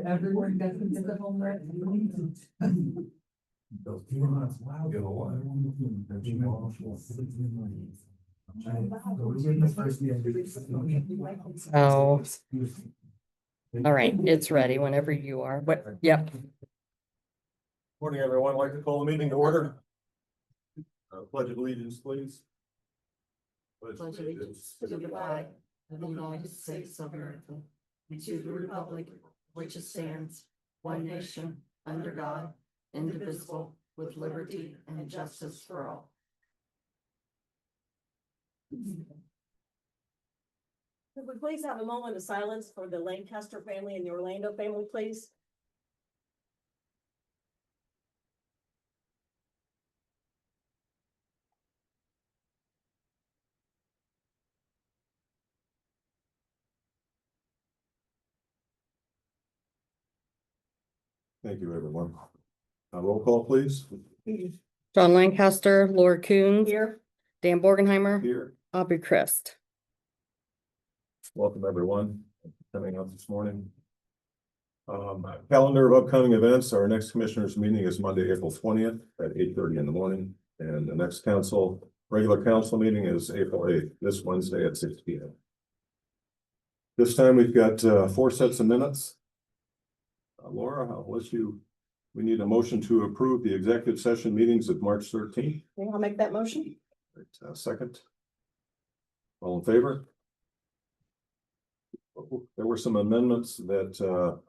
Everyone doesn't get the homework. Oh. All right, it's ready whenever you are. What? Yep. Morning, everyone. I'd like to call the meeting to order. Pledge of allegiance, please. Pledge allegiance to the flag of the United States of America and to the republic which stands one nation under God, indivisible, with liberty and justice for all. Could we please have a moment of silence for the Lancaster family and the Orlando family, please? Thank you, everyone. Roll call, please. John Lancaster, Laura Coons, Here. Dan Borgenheimer, Here. Aubrey Christ. Welcome, everyone, coming out this morning. Calendar of upcoming events. Our next commissioners meeting is Monday, April 20th at 8:30 in the morning. And the next regular council meeting is April 8th, this Wednesday at 6 p.m. This time we've got 4 sets of minutes. Laura, we need a motion to approve the executive session meetings of March 13th. I'll make that motion. Right, second. All in favor? There were some amendments that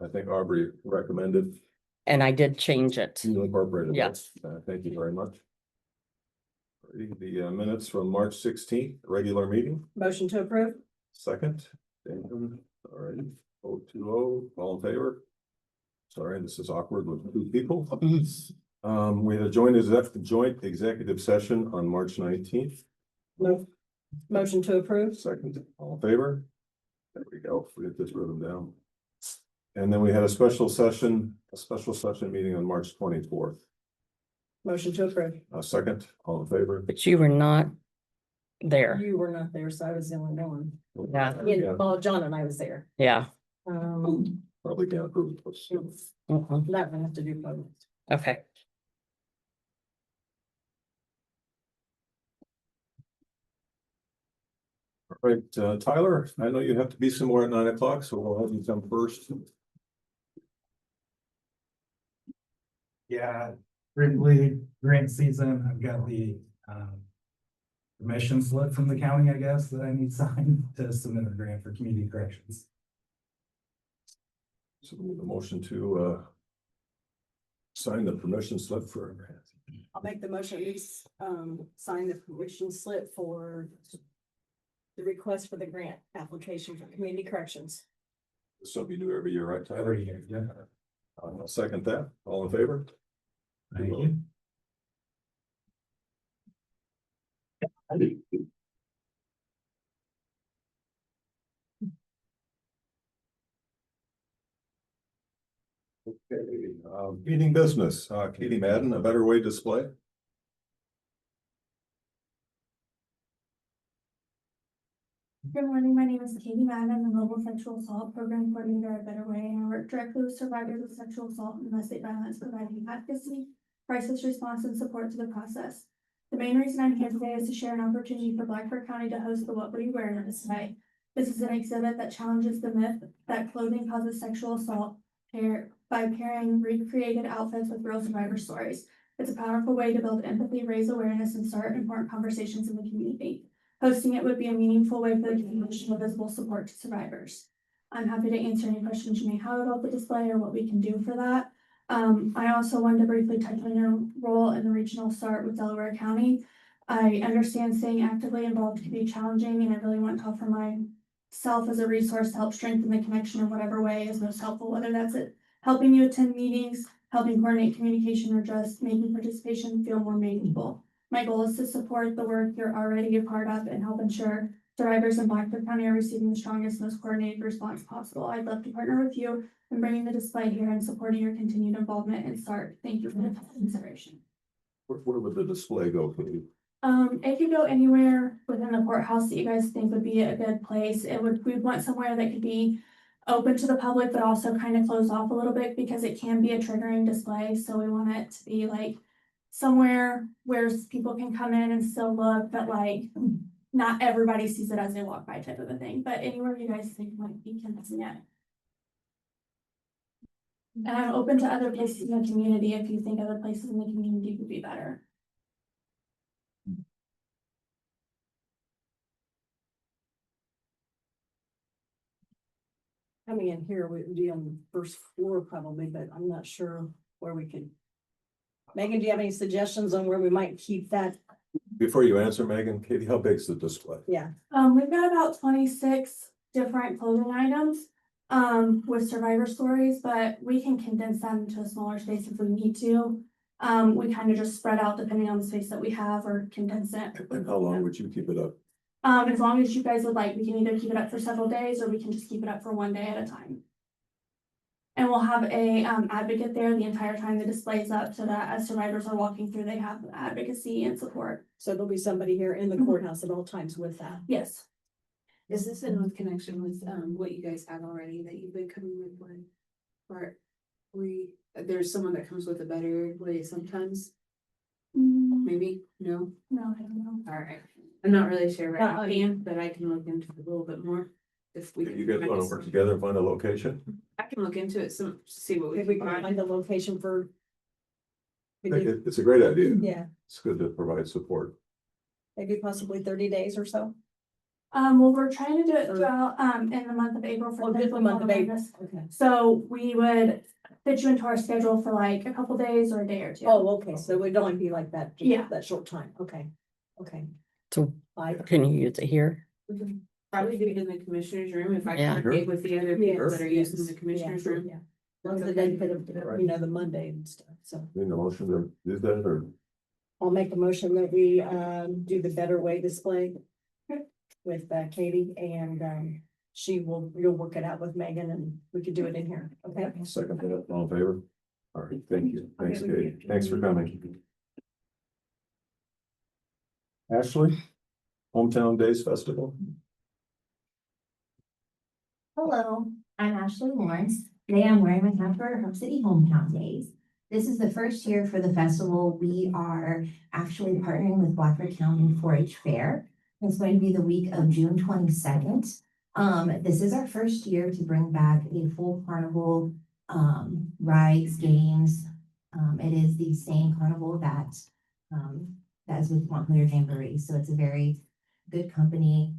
I think Aubrey recommended. And I did change it. You incorporated. Yes. Thank you very much. The minutes from March 16th, regular meeting. Motion to approve. Second. Dan, all right. 020, all in favor? Sorry, this is awkward with 2 people. We had a joint executive session on March 19th. Motion to approve. Second, all in favor? There we go. We just wrote them down. And then we had a special session meeting on March 24th. Motion to approve. Second, all in favor? But you were not there. You were not there, so I was the only one. Yeah. Yeah, well, John and I was there. Yeah. Probably can't approve it. That one have to do both. Okay. All right, Tyler, I know you have to be somewhere at 9 o'clock, so we'll have you come first. Yeah, briefly, grant season, I've got the permission slip from the county, I guess, that I need signed to submit a grant for community corrections. So we need a motion to sign the permission slip for a grant. I'll make the motion, at least, sign the permission slip for the request for the grant application for community corrections. Something you do every year, right, Tyler? Every year, yeah. I'll second that. All in favor? Thank you. Okay, meeting business, Katie Madden, a better way display. Good morning, my name is Katie Madden. I'm the Mobile Sexual Assault Program Coordinator at Better Way, and I work directly with survivors of sexual assault and domestic violence, providing advocacy, crisis response, and support to the process. The main reason I'm here today is to share an opportunity for Blackford County to host the What Were You Wearing display. This is an exhibit that challenges the myth that clothing causes sexual assault by pairing recreated outfits with real survivor stories. It's a powerful way to build empathy, raise awareness, and start important conversations in the community. Hosting it would be a meaningful way for the community to show visible support to survivors. I'm happy to answer any questions you may have about the display or what we can do for that. I also wanted to briefly touch on your role in the regional start with Delaware County. I understand staying actively involved can be challenging, and I really want to offer myself as a resource to help strengthen the connection in whatever way is most helpful, whether that's it helping you attend meetings, helping coordinate communication, or just making participation feel more meaningful. My goal is to support the work you're already a part of and help ensure survivors in Blackford County are receiving the strongest, most coordinated response possible. I'd love to partner with you in bringing the display here and supporting your continued involvement in START. Thank you for the consideration. Where would the display go, Katie? It could go anywhere within the courthouse that you guys think would be a good place. We'd want somewhere that could be open to the public, but also kind of closed off a little bit because it can be a triggering display. So we want it to be like somewhere where people can come in and still look, but like not everybody sees it as they walk by type of a thing, but anywhere you guys think might be convenient. And I'm open to other places in the community if you think other places in the community would be better. Coming in here, we would be on the first floor probably, but I'm not sure where we could. Megan, do you have any suggestions on where we might keep that? Before you answer, Megan, Katie, how big's the display? Yeah, We've got about 26 different clothing items, with survivor stories, but we can condense them into a smaller space if we need to. We kind of just spread out depending on the space that we have or condense it. And how long would you keep it up? As long as you guys would like, we can either keep it up for several days or we can just keep it up for one day at a time. And we'll have a advocate there the entire time the display is up so that as survivors are walking through, they have advocacy and support. so there'll be somebody here in the courthouse at all times with that. Yes. Is this in with connection with, what you guys have already that you've been coming with one? Or there's someone that comes with a better way sometimes, maybe, no? No, I don't know. All right, I'm not really sure right Uh-uh. offhand, but I can look into it a little bit more. If we. You guys want to work together and find a location? I can look into it, some, see what we If we can can find. find a location for. I think it's a great idea. Yeah, It's good to provide support. maybe possibly 30 days or so. Well, we're trying to do it throughout, in the month of April for. Oh, just the month of April. Okay. So we would fit you into our schedule for like a couple days or a day or two. Oh, okay, so it would only be like that. just Yeah. That short time, okay, okay. So Bye. can you use it here? Probably do it in the commissioner's room if I Yeah. coordinate with the other people Yes, that are yes, using the commissioner's room. Yeah. That's the benefit of, the Monday and stuff, so. Need a motion to do that or? I'll make a motion that we, do the Better Way display. With Katie and, you'll work it out with Megan and we could do it in here, okay? Second, that, all in favor? All right, thank you. Thanks, Katie. Thanks for coming. Ashley, Hometown Days Festival. Hello, I'm Ashley Lawrence. Today I'm wearing my hat for Hub City Hometown Days. This is the first year for the festival. We are actually partnering with Blackford County 4-H Fair. It's going to be the week of June 22nd. This is our first year to bring back a full carnival, rides, games. It is the same carnival that is with Montclair Jamboree. So it's a very good company.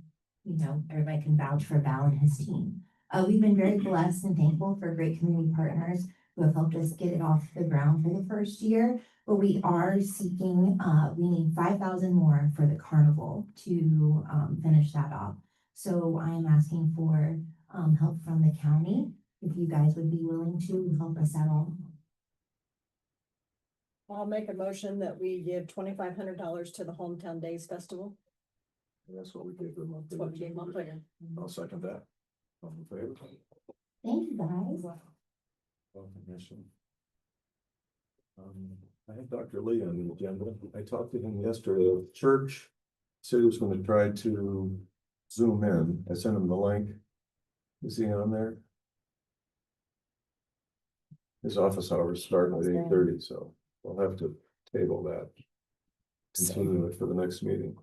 You know, everybody can vouch for Val and his team. We've been very blessed and thankful for great community partners who have helped us get it off the ground for the first year. But we are seeking, we need 5,000 more for the carnival to finish that off. So I am asking for help from the county, if you guys would be willing to help us at all. I'll make a motion that we give $2,500 to the Hometown Days Festival. That's what we did. That's what we gave Montclair. I'll second that. All in favor? Thank you, guys. I have Dr. Lee on the agenda. I talked to him yesterday at church. Said he was going to try to zoom in. I sent him the link. Is he on there? His office hours start at 8:30, so we'll have to table that. Continue it for the next meeting.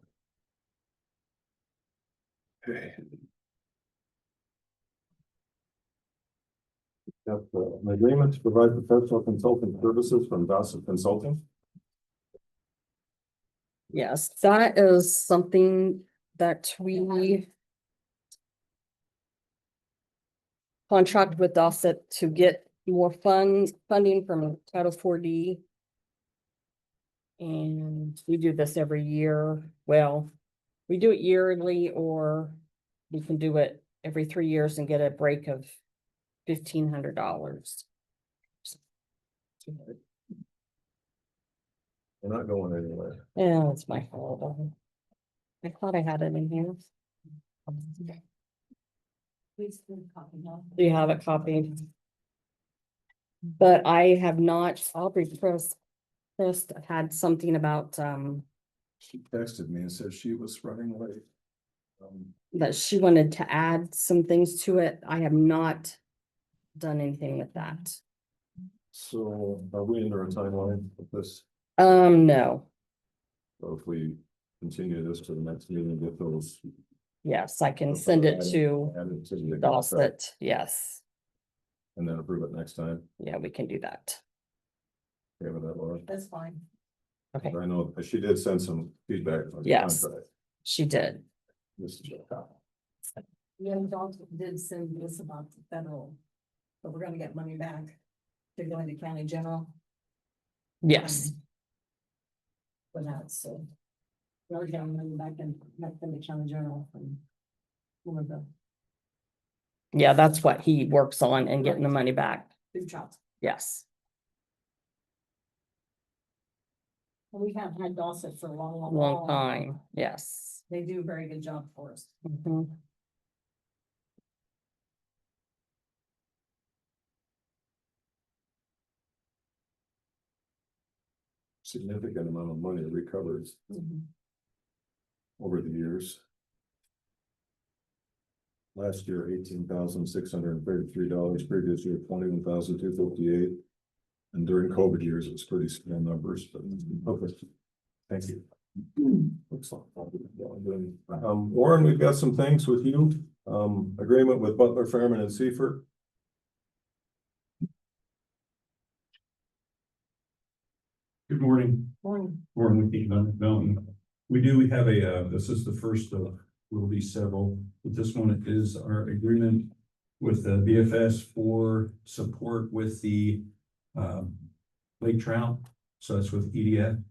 Okay. Got an agreement to provide professional consulting services from Gossip Consulting. Yes, that is something that we contract with Dorset to get more funding from Title 4D. And we do this every year. Well, we do it yearly, or we can do it every 3 years and get a break of $1,500. We're not going anywhere. Yeah, it's my fault. I thought I had it in here. Do you have it copied? But I have not, I'll request Just had something about, She texted me and said she was running late. that she wanted to add some things to it. I have not done anything with that. So are we under a timeline with this? No, So if we continue this to the next meeting, get those. yes, I can send it to added to the contract, Dawson, yes, and then approve it next time. yeah, we can do that. Okay with that, Laura? That's fine. Okay, I know she did send some feedback. on the Yes. contract. she did. This is your copy. Yeah, Dalton did send this about the federal, but we're gonna get money back to go into county general. Yes, For that, so. We're getting money back in the county general from. One of the yeah, that's what he works on and getting the money back. food shops. Yes, We have had Dawson for a long, long time, yes. They do a very good job for us. Mhm. Significant amount of money recovered Mhm. over the years. Last year, $18,633, previous year, $21,258. And during COVID years, it was pretty small numbers, but okay. Thank you. Looks like. Warren, we've got some things with you. Agreement with Butler, Fairman and Seifert. Good morning. Morning. Warren with Economic Development. We have this is the first of, will be several, but this one is our agreement with the BFS for support with the lake trout. So that's with EDF.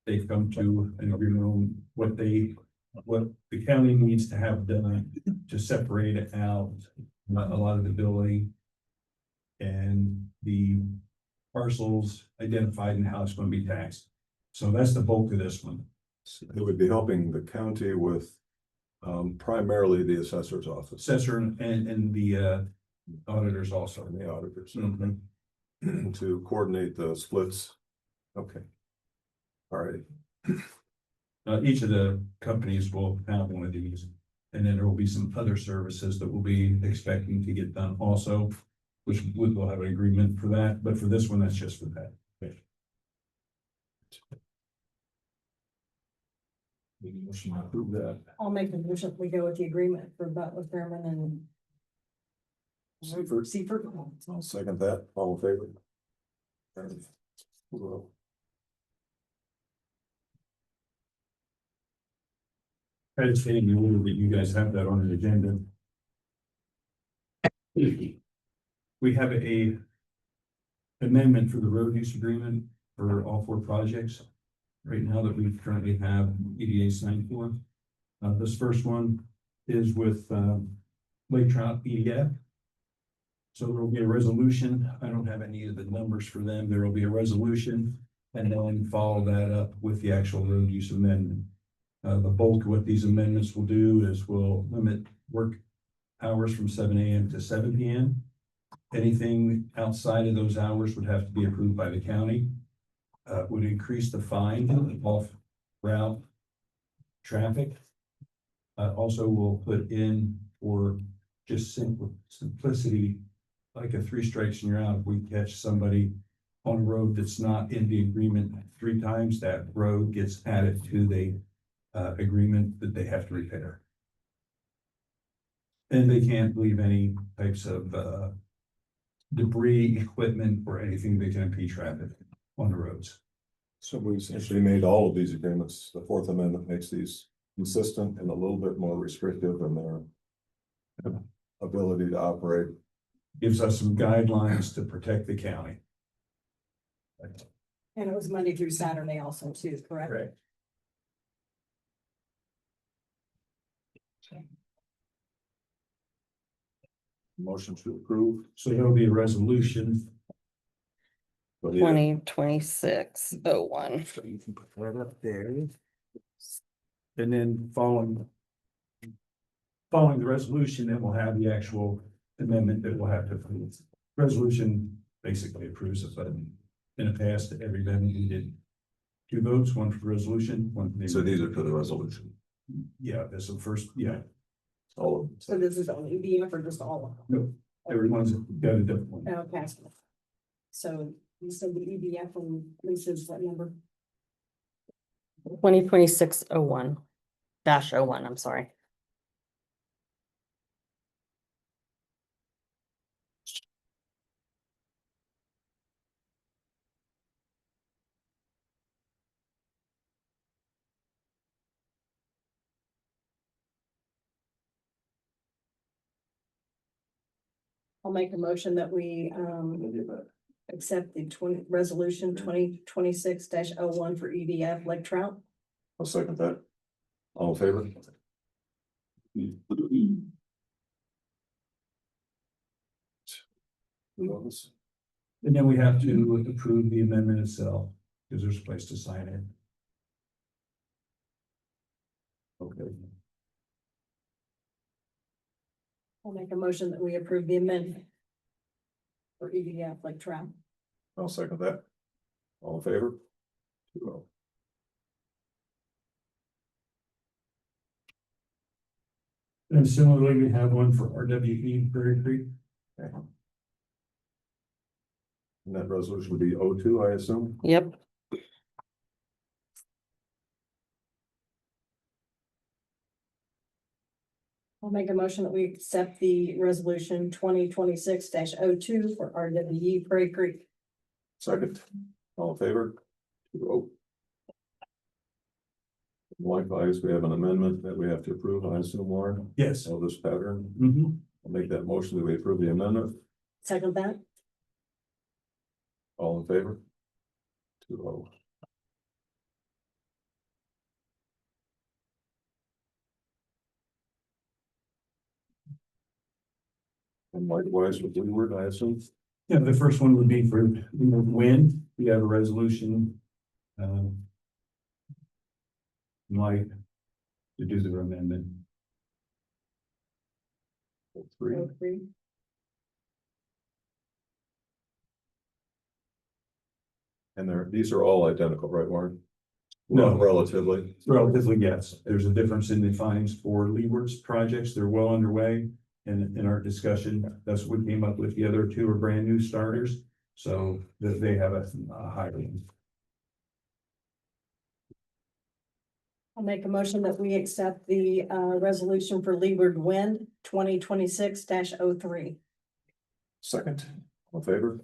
They've come to an agreement on what the county needs to have done to separate out a lot of the building and the parcels identified and how it's going to be taxed. So that's the bulk of this one. It would be helping the county with primarily the assessor's office. Assessor and the auditors also. And the auditors. Mhm. To coordinate the splits. Okay. All right. Each of the companies will have one of these. And then there will be some other services that we'll be expecting to get done also, which we will have an agreement for that, but for this one, that's just for that. Motion to approve that. I'll make the motion if we go with the agreement for Butler, Fairman and. Seifert. Seifert. I'll second that. All in favor? Well, I understand you order that you guys have that on the agenda. We have a amendment for the road use agreement for all four projects. Right now that we currently have EDA signed for. This first one is with Lake Trout EDF. So there will be a resolution. I don't have any of the numbers for them. There will be a resolution and then follow that up with the actual road use amendment. The bulk of what these amendments will do is we'll limit work hours from 7 a.m. to 7 p.m. Anything outside of those hours would have to be approved by the county. Would increase the fine off route traffic. Also will put in for just simplicity, like a 3 strikes and you're out. If we catch somebody on a road that's not in the agreement 3 times, that road gets added to the agreement that they have to repair. And they can't leave any types of debris, equipment, or anything that can impede traffic on the roads. So we essentially made all of these agreements. The Fourth Amendment makes these consistent and a little bit more restrictive in their ability to operate. Gives us some guidelines to protect the county. And it was Monday through Saturday also too, correct? Correct. Motion to approve. So there'll be a resolution. 2026-01. So you can put that up there. And then following the resolution, then we'll have the actual amendment that we'll have to approve. Resolution basically approves it, but In the past, every event we did 2 votes, one for resolution, one for the. So these are for the resolution, Yeah, that's the first, yeah, all of them. So this is only EDF or just all of them? no, everyone's got a different one. Okay. So you said the EDF and Lisa's what number? 2026-01 -01, I'm sorry. I'll make a motion that we accept the resolution 2026-01 for EDF Lake Trout. I'll second that. All in favor? And then we have to approve the amendment itself, because there's a place to sign it. Okay, I'll make a motion that we approve the amendment for EDF Lake Trout. I'll second that. All in favor? 2-0. And similarly, we have one for RWE Prairie Creek. Okay. And that resolution would be 02, I assume? Yep, I'll make a motion that we accept the resolution 2026-02 for RWE Prairie Creek. Second, all in favor? 2-0. Likewise, we have an amendment that we have to approve, I assume, Warren, Yes. of this pattern. Mhm. I'll make that motion that we approve the amendment. Second that. All in favor? 2-0. And likewise with Leeward, I assume. Yeah, the first one would be for wind. We have a resolution. Like to do the amendment. 3. 03. And these are all identical, right, Warren? No. Well, relatively. Relatively, yes. There's a difference in the findings for Leeward's projects. They're well underway. And in our discussion, that's what we came up with. The other 2 are brand new starters. So that they have a higher one. I'll make a motion that we accept the resolution for Leeward Wind 2026-03. Second, all in favor?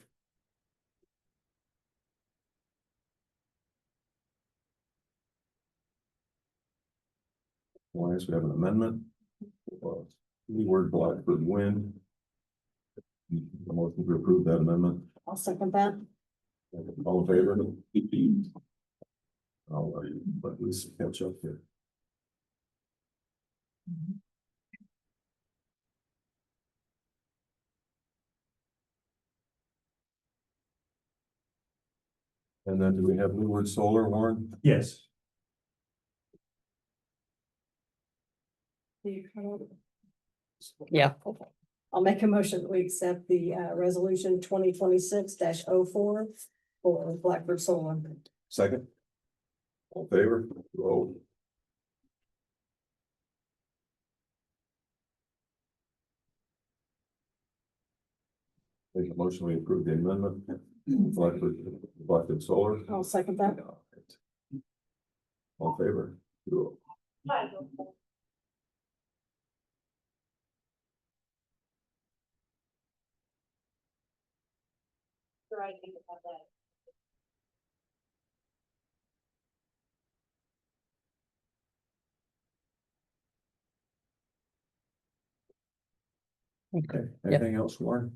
Likewise, we have an amendment. Leeward Blackford Wind. A motion to approve that amendment. I'll second that. All in favor? I'll let Lisa catch up here. And then do we have Leeward Solar, Warren? Yes. yeah, I'll make a motion that we accept the resolution 2026-04 for Blackford Solar. Second. All in favor? Oh. Make a motion, we approve the amendment. Blackford Solar. I'll second that. All in favor? 2-0. okay, Anything else, Warren?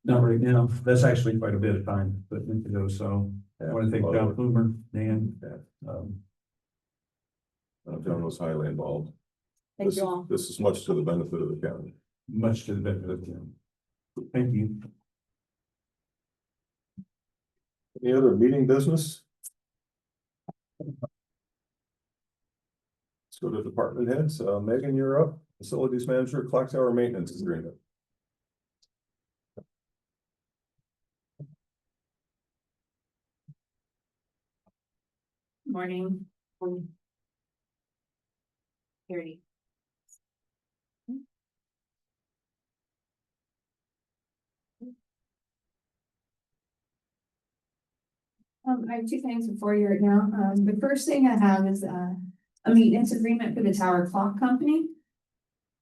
Not right now. That's actually quite a bit of time put into those. So I want to thank John Plumer, Dan. John was highly involved. Thank you all. This is much to the benefit of the county. Much to the benefit of them. Thank you. Any other meeting business? Let's go to department heads. Megan, you're up. Facilities manager, clock tower maintenance agreement. Morning. Thirty. I have two things before you right now. The first thing I have is, a maintenance agreement for the Tower Clock Company.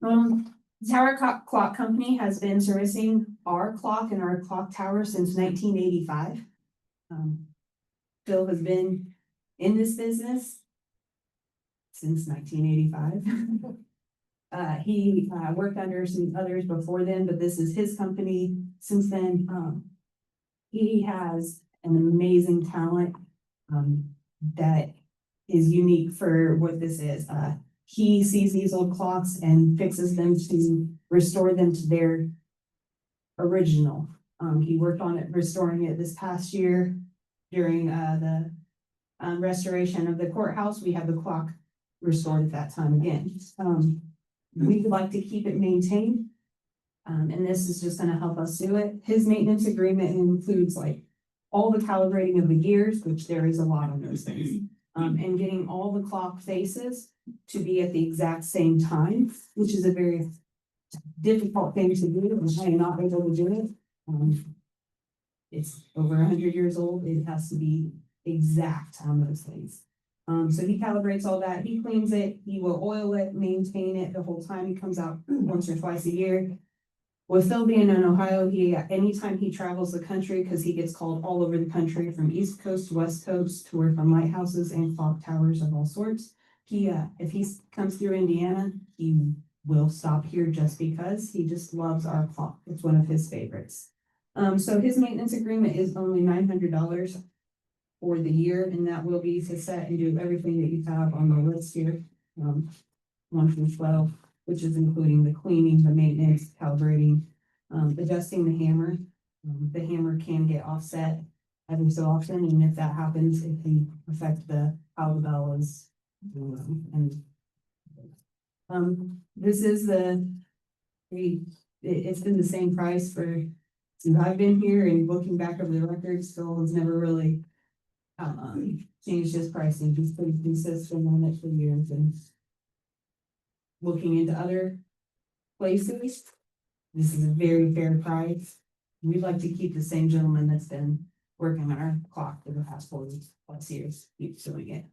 The Tower Clock Company has been servicing our clock and our clock tower since 1985. Phil has been in this business since 1985. He worked under some others before then, but this is his company since then. He has an amazing talent that is unique for what this is. He sees these old clocks and fixes them to restore them to their original. He worked on it, restoring it this past year during the restoration of the courthouse. We have the clock restored at that time again. We would like to keep it maintained. And this is just gonna help us do it. His maintenance agreement includes like all the calibrating of the gears, which there is a lot of those things. And getting all the clock faces to be at the exact same time, which is a very difficult thing to do, and I am not able to do it. It's over 100 years old. It has to be exact on those things. So he calibrates all that. He cleans it. He will oil it, maintain it the whole time. He comes out once or twice a year. With Phil being in Ohio, anytime he travels the country, because he gets called all over the country from East Coast to West Coast to work on lighthouses and clock towers of all sorts. If he comes through Indiana, he will stop here just because he just loves our clock. It's one of his favorites. So his maintenance agreement is only $900 for the year, and that will be to set and do everything that you have on the list here. 1 through 12. Which is including the cleaning, the maintenance, calibrating, adjusting the hammer. The hammer can get offset every so often, and if that happens, it can affect how the bell is. This is it's been the same price since I've been here, and looking back over the records, Phil has never really changed his pricing. He's pretty consistent on it for years, and looking into other places, this is a very fair price. We'd like to keep the same gentleman that's been working on our clock for the past 40+ years, keeps doing it.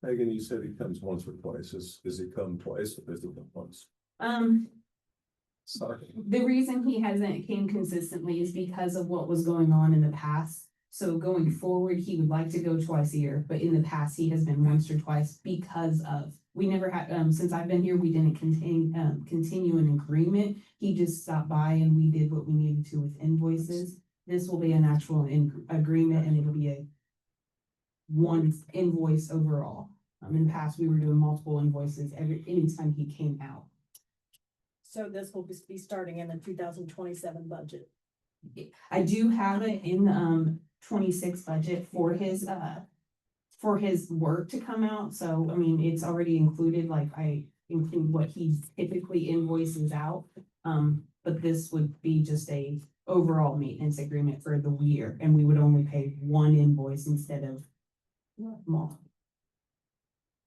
Megan, you said he comes once or twice. Is he come twice or is he come once? Sorry. The reason he hasn't came consistently is because of what was going on in the past. So going forward, he would like to go twice a year, but in the past, he has been once or twice because of, we never had, since I've been here, we didn't continue an agreement. He just stopped by and we did what we needed to with invoices. This will be an actual agreement, and it'll be a one invoice overall. In the past, we were doing multiple invoices anytime he came out. So this will be starting in the 2027 budget. I do have it in the 26 budget for his work to come out. So, I mean, it's already included, like I include what he typically invoices out. But this would be just a overall maintenance agreement for the year, and we would only pay one invoice instead of multiple.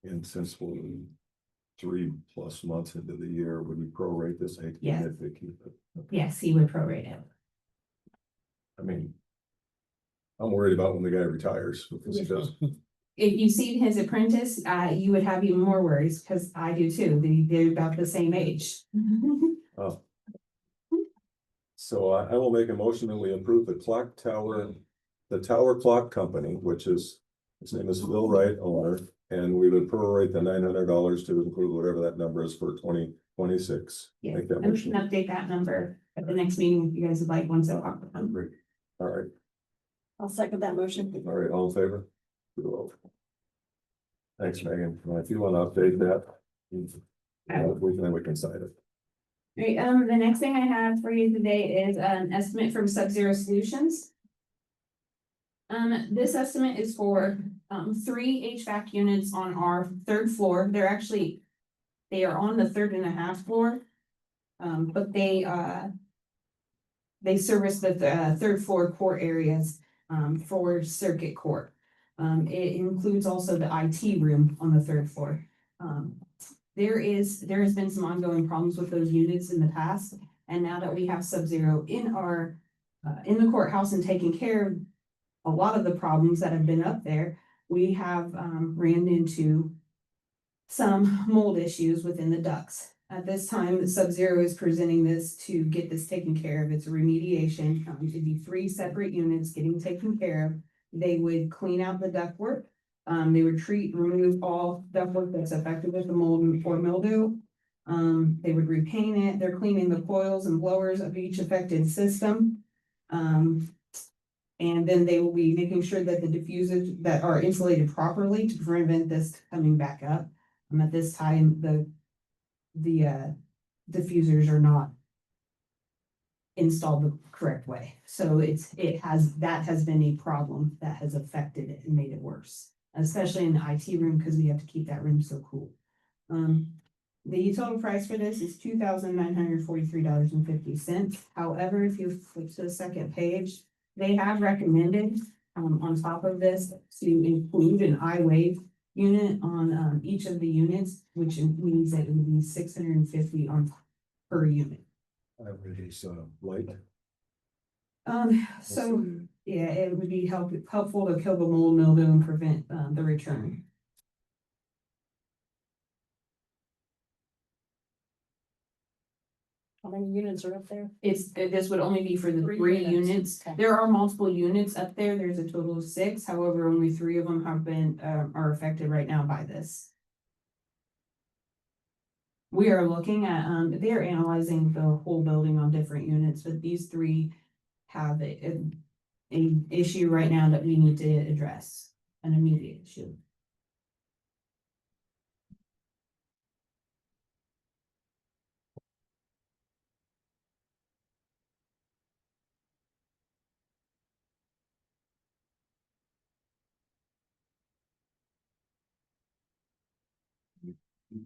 And since we're 3+ months into the year, would we prorate this? Yeah. If they keep it? Okay. Yes, he would prorate it. I mean, I'm worried about when the guy retires because he does. If you see his apprentice, you would have even more worries, because I do too. They're about the same age. Oh. So I will make a motion that we approve the Tower Clock Company, which is, his name is Phil Wright, owner, and we would prorate the $900 to include whatever that number is for 2026. Yeah, Make that and we motion. can update that number at the next meeting if you guys would like, once they'll talk with them. All right, I'll second that motion. all right, all in favor? 2-0. Thanks, Megan. If you want to update that, we can sign it. Right, the next thing I have for you today is an estimate from Sub-Zero Solutions. This estimate is for 3 HVAC units on our 3rd floor. They are on the 3rd and a half floor. But they service the 3rd floor court areas for circuit court. It includes also the IT room on the 3rd floor. There has been some ongoing problems with those units in the past, and now that we have Sub-Zero in our, in the courthouse and taking care of a lot of the problems that have been up there, we have, ran into some mold issues within the ducts. At this time, Sub-Zero is presenting this to get this taken care of. It's a remediation. It'd be 3 separate units getting taken care of. They would clean out the ductwork. They would remove all ductwork that's affected with the mold or mildew. They would repaint it. They're cleaning the coils and blowers of each affected system. And then they will be making sure that the diffusers that are insulated properly to prevent this coming back up. At this time, the diffusers are not installed the correct way. So that has been a problem that has affected it and made it worse, especially in the IT room, because we have to keep that room so cool. The total price for this is $2,943.50. However, if you flip to the second page, they have recommended on top of this to include an iWave unit on each of the units, which means that it would be $650 per unit. Everybody's light. So yeah, it would be helpful to kill the mold, mildew, and prevent the return. How many units are up there? This would only be for the 3 3 units. units. Okay. There are multiple units up there. There's a total of 6. However, only 3 of them have been, are affected right now by this. We are looking at, they're analyzing the whole building on different units, but these 3 have a issue right now that we need to address, an immediate issue.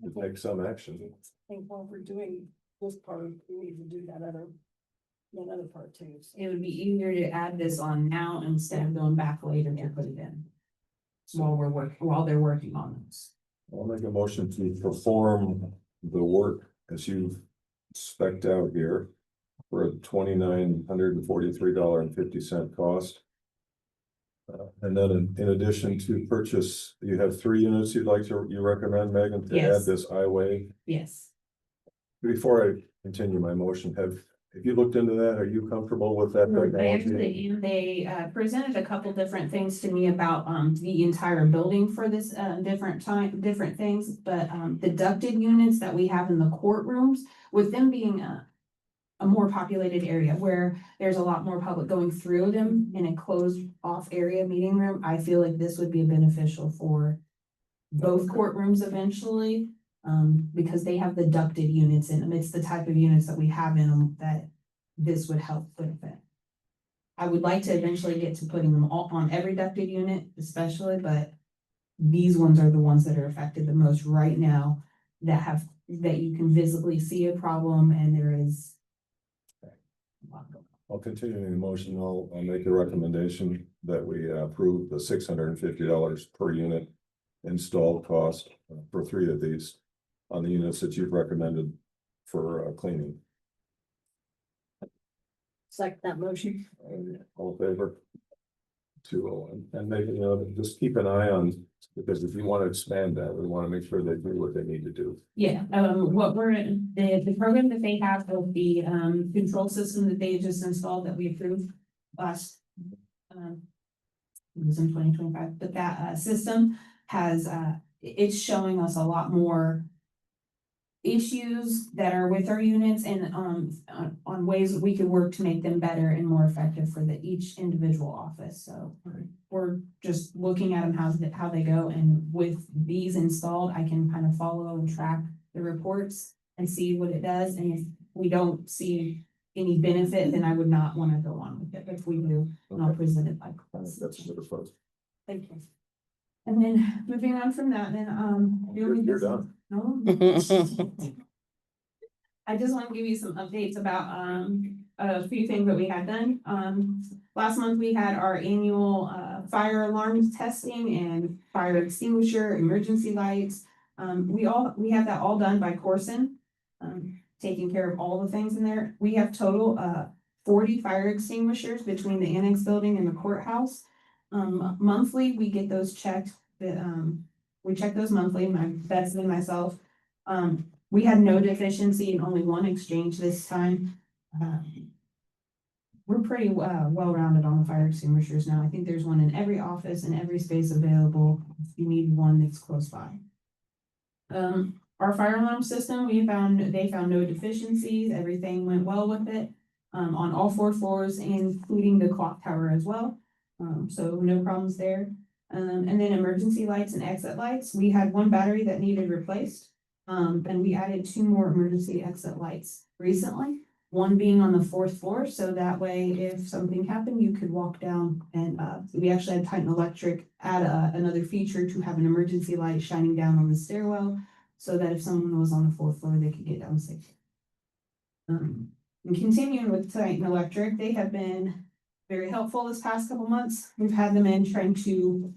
To take some action. I think while we're doing this part, we need to do that other part too. So. It would be easier to add this on now instead of going back later to put it in. While they're working on this. I'll make a motion to perform the work as you've spec'd out here for a $2,943.50 cost. And then in addition to purchase, you have 3 units you recommend, Megan, to Yes. add this iWave. Yes. Before I continue my motion, have you looked into that? Are you comfortable with that technology? They presented a couple different things to me about the entire building for this different things, but the ducted units that we have in the courtrooms, with them being a more populated area where there's a lot more public going through them in a closed off area meeting room, I feel like this would be beneficial for both courtrooms eventually. Because they have the ducted units in them. It's the type of units that we have in them that this would help benefit. I would like to eventually get to putting them all on every ducted unit, especially, but these ones are the ones that are affected the most right now that you can visibly see a problem, and there is a lot going on. I'll continue the motion. I'll make a recommendation that we approve the $650 per unit installed cost for 3 of these on the units that you've recommended for cleaning. Second that motion. All in favor? 201. And maybe, just keep an eye on, because if you want to expand that, we want to make sure they do what they need to do. Yeah, the program that they have with the control system that they just installed that we approved last. It was in 2025, but that system has it's showing us a lot more issues that are with our units and on ways that we could work to make them better and more effective for each individual office. So we're just looking at them how they go, and with these installed, I can kind of follow and track the reports and see what it does. And if we don't see any benefit, then I would not want to go on with it. If we do, then I'll present it like this. That's the first. Thank you. And then moving on from that, then You're done. No. I just want to give you some updates about a few things that we had done. Last month we had our annual fire alarms testing and fire extinguisher, emergency lights. We have that all done by Corson, taking care of all the things in there. We have total, 40 fire extinguishers between the annex building and the courthouse. Monthly, we get those checked, we check those monthly, my Beth and myself. We had no deficiency and only one exchange this time. We're pretty well-rounded on the fire extinguishers now. I think there's one in every office and every space available. If you need one that's close by. Our fire alarm system, they found no deficiencies. Everything went well with it. On all 4 floors, including the clock tower as well. So no problems there. And then emergency lights and exit lights. We had 1 battery that needed replaced. And we added 2 more emergency exit lights recently. 1 being on the 4th floor, so that way if something happened, you could walk down and, we actually had Titan Electric add another feature to have an emergency light shining down on the stairwell, so that if someone was on the 4th floor, they could get down safe. And continuing with Titan Electric, they have been very helpful this past couple months. We've had them in trying to,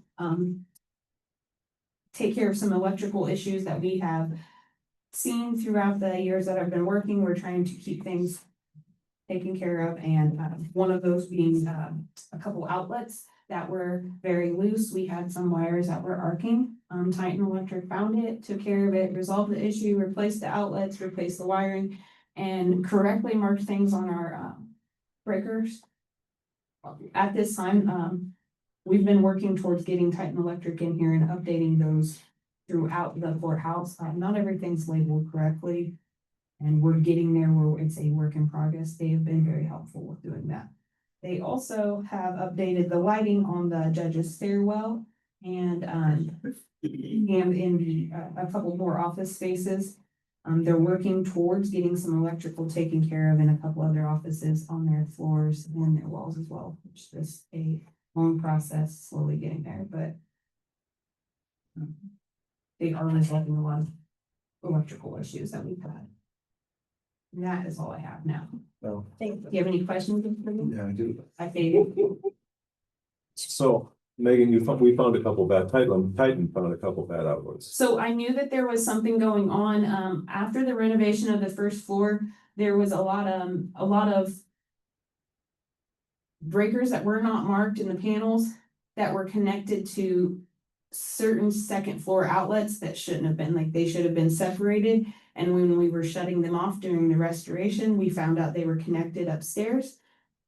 take care of some electrical issues that we have seen throughout the years that I've been working. We're trying to keep things taken care of, and one of those being a couple outlets that were very loose. We had some wires that were arcing. Titan Electric found it, took care of it, resolved the issue, replaced the outlets, replaced the wiring, and correctly marked things on our breakers. At this time, we've been working towards getting Titan Electric in here and updating those throughout the courthouse. Not everything's labeled correctly, and we're getting there where it's a work in progress. They have been very helpful with doing that. They also have updated the lighting on the judge's stairwell and in the a couple more office spaces. They're working towards getting some electrical taken care of in a couple other offices on their floors and their walls as well, which is a long process, slowly getting there, but they are resolving a lot of electrical issues that we've had. And that is all I have now. No. Thank Do you have any questions for me? Yeah, I do. I figured. So Megan, we found a couple bad, Titan found a couple bad outlets. So I knew that there was something going on, after the renovation of the first floor, there was a lot of breakers that were not marked in the panels that were connected to certain 2nd floor outlets that shouldn't have been, like they should have been separated. And when we were shutting them off during the restoration, we found out they were connected upstairs.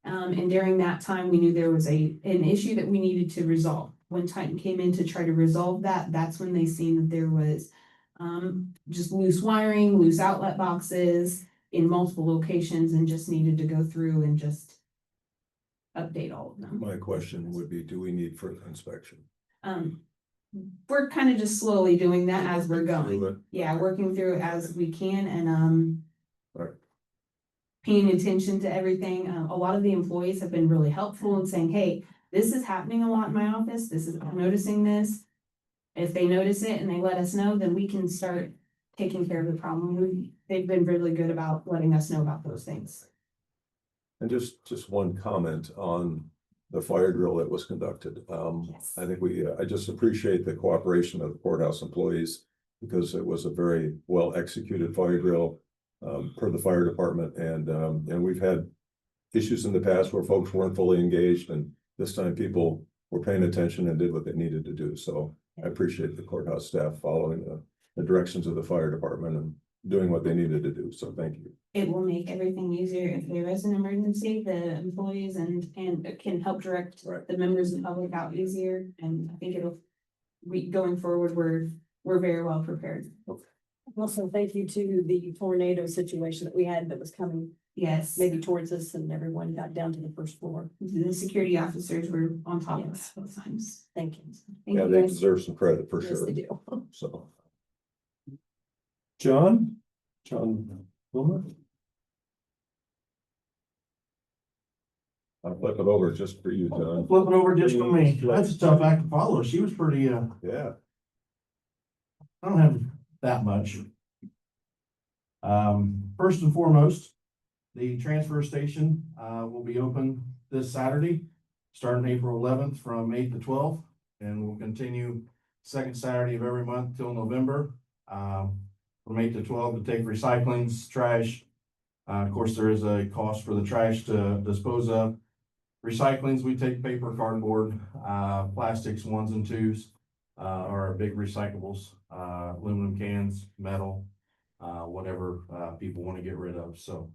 And during that time, we knew there was an issue that we needed to resolve. When Titan came in to try to resolve that, that's when they seen that there was just loose wiring, loose outlet boxes in multiple locations, and just needed to go through and just update all of them. My question would be, do we need further inspection? We're kind of just slowly doing that as we're Through going. it? Yeah, working through it as we can, and Alright. paying attention to everything. A lot of the employees have been really helpful in saying, hey, this is happening a lot in my office. I'm noticing this. If they notice it and they let us know, then we can start taking care of the problem. They've been really good about letting us know about those things. And just one comment on the fire drill that was conducted. Yes. I think I just appreciate the cooperation of the courthouse employees, because it was a very well executed fire drill per the fire department, and we've had issues in the past where folks weren't fully engaged, and this time people were paying attention and did what they needed to do. So I appreciate the courthouse staff following the directions of the fire department and doing what they needed to do. So thank you. It will make everything easier if there is an emergency. The employees and can help direct Right. the members of the public out easier. And I think going forward, we're very well prepared. Also, thank you to the tornado situation that we had that was coming Yes, maybe towards us, and everyone got down to the 1st floor. the security officers were on top of us both times. Thank you. Thank Yeah, you they guys. deserve some credit for Yes, sure. they do. So. John Wilmer? I'll flip it over just for you, John. Flip it over just for me. That's a tough act to follow. She was pretty, Yeah, I don't have that much. First and foremost, the transfer station, will be open this Saturday. starting April 11th from 8 to 12, and we'll continue second Saturday of every month till November. From 8 to 12 to take recyclings, trash. Of course, there is a cost for the trash to dispose of. Recyclings, we take paper, cardboard, plastics, 1s and 2s, are our big recyclables, aluminum cans, metal, whatever, people want to get rid of, so.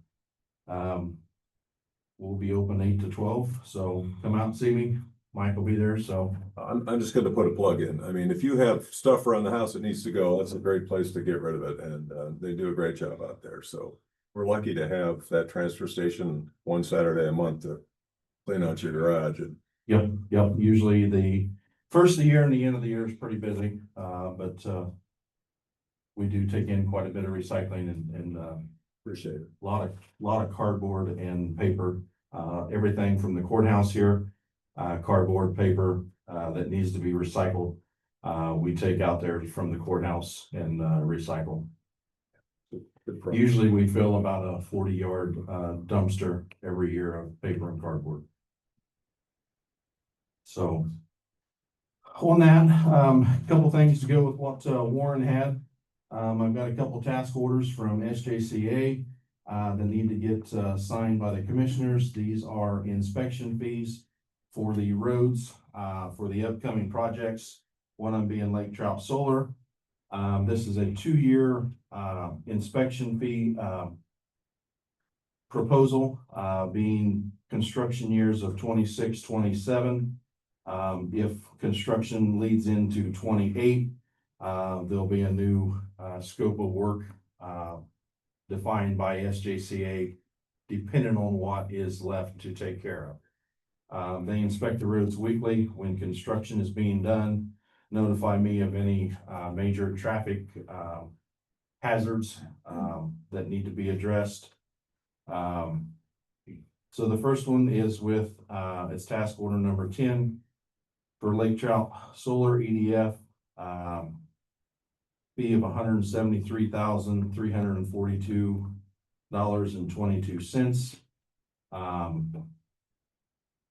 We'll be open 8 to 12, so come out and see me. Mike will be there, so. I'm just gonna put a plug in. I mean, if you have stuff around the house that needs to go, that's a great place to get rid of it, and they do a great job out there, so. We're lucky to have that transfer station one Saturday a month to clean out your garage. And Yep, usually the first of the year and the end of the year is pretty busy, but we do take in quite a bit of recycling and appreciate it. a lot of cardboard and paper, everything from the courthouse here, cardboard, paper, that needs to be recycled. We take out there from the courthouse and recycle. Good product. Usually we fill about a 40-yard dumpster every year of paper and cardboard. So on that, a couple things to go with what Warren had. I've got a couple task orders from SJCA that need to get signed by the commissioners. These are inspection fees for the roads for the upcoming projects. One of them being Lake Trout Solar. This is a 2-year inspection fee proposal, being construction years of 26, 27. If construction leads into 28, there'll be a new scope of work defined by SJCA, depending on what is left to take care of. They inspect the roads weekly when construction is being done, notify me of any major traffic hazards that need to be addressed. So the first one is with it's task order number 10 for Lake Trout Solar EDF, fee of $173,342.22.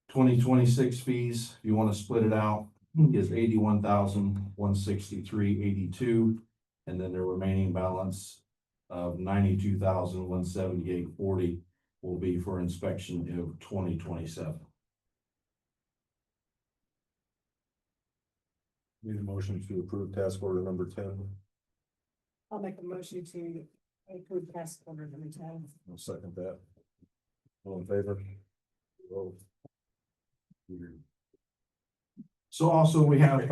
2026 fees, if you want to split it out, is $81,163.82, and then the remaining balance of $92,178.40 will be for inspection of 2027. Need a motion to approve task order number 10. I'll make a motion to approve task order number 10. I'll second that. All in favor? Vote. So also we have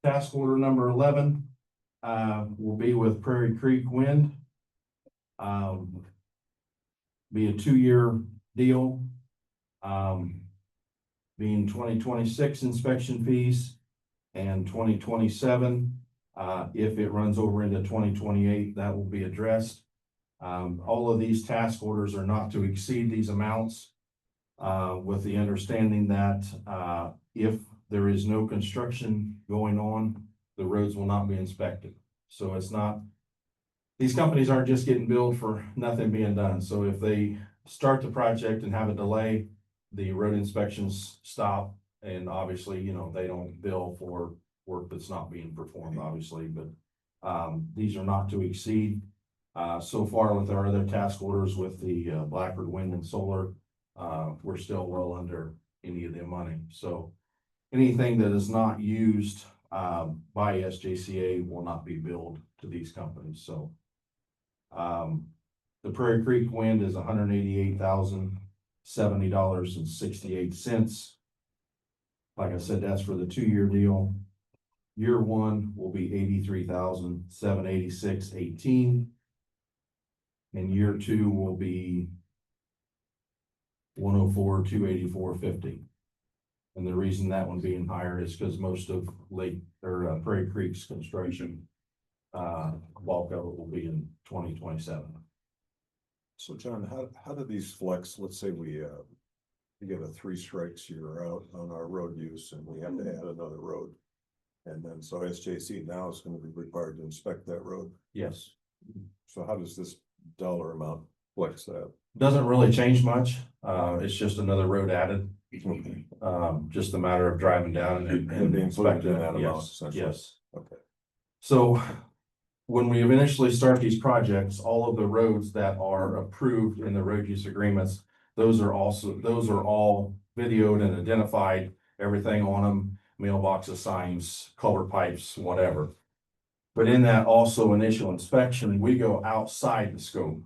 task order number 11 will be with Prairie Creek Wind. Be a 2-year deal. Being 2026 inspection fees and 2027. If it runs over into 2028, that will be addressed. All of these task orders are not to exceed these amounts, with the understanding that if there is no construction going on, the roads will not be inspected. So it's not, these companies aren't just getting billed for nothing being done. So if they start the project and have a delay, the road inspections stop. And obviously, you know, they don't bill for work that's not being performed, obviously, but these are not to exceed. So far with our other task orders with the Blackford Wind and Solar, we're still well under any of their money. So anything that is not used by SJCA will not be billed to these companies. So the Prairie Creek Wind is $188,070.68. Like I said, that's for the 2-year deal. Year 1 will be $83,786.18. And year 2 will be $104,284.50. And the reason that one being higher is because most of Prairie Creek's construction, bulk of it will be in 2027. So John, how do these flex? Let's say we get a 3 strikes, you're out on our road use and we have to add another road. And then so SJC now is going to be required to inspect that road. Yes. So how does this dollar amount flex that? Doesn't really change much. It's just another road added. Just a matter of driving down And being included in that amount, Yes, essentially. yes. Okay. So when we initially start these projects, all of the roads that are approved in the road use agreements, those are all videoed and identified, everything on them, mailboxes, signs, culvert pipes, whatever. But in that also initial inspection, we go outside the scope.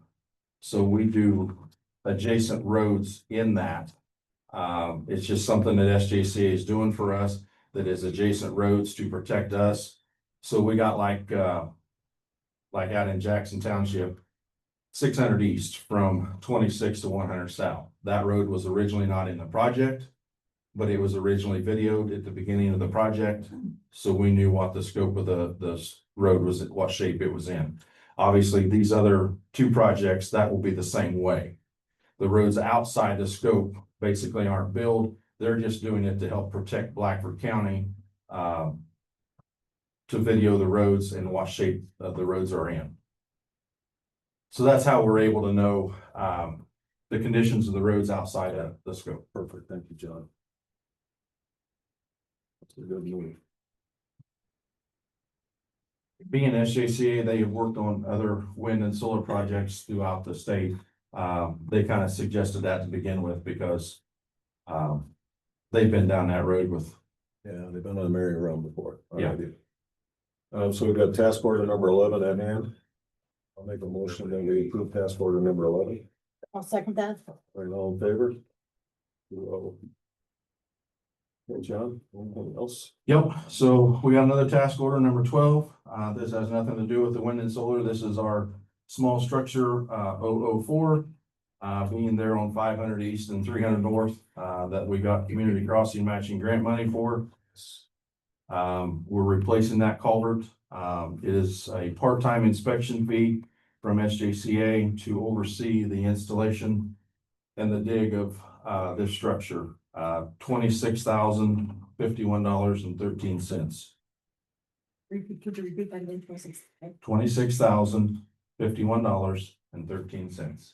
So we do adjacent roads in that. It's just something that SJCA is doing for us, that is adjacent roads to protect us. So we got like out in Jackson Township, 600 east from 26 to 100 south. That road was originally not in the project, but it was originally videoed at the beginning of the project. So we knew what the scope of the road was, what shape it was in. Obviously, these other two projects, that will be the same way. The roads outside the scope basically aren't billed. They're just doing it to help protect Blackford County, to video the roads and what shape the roads are in. So that's how we're able to know the conditions of the roads outside of the scope. Perfect. Thank you, John. That's a good move. Being SJCA, they have worked on other wind and solar projects throughout the state. They kind of suggested that to begin with because they've been down that road with. Yeah, they've been on the merry-go-round before. Yeah. So we've got task order number 11 at hand. I'll make a motion that we approve task order number 11. I'll second that. All right, all in favor? 2-0. Okay, John, anything else? Yep, so we got another task order number 12. This has nothing to do with the wind and solar. This is our small structure 004, being there on 500 east and 300 north, that we got community crossing matching grant money for. We're replacing that culvert. It is a part-time inspection fee from SJCA to oversee the installation and the dig of this structure. $26,051.13. Could you repeat that again? $26,051.13.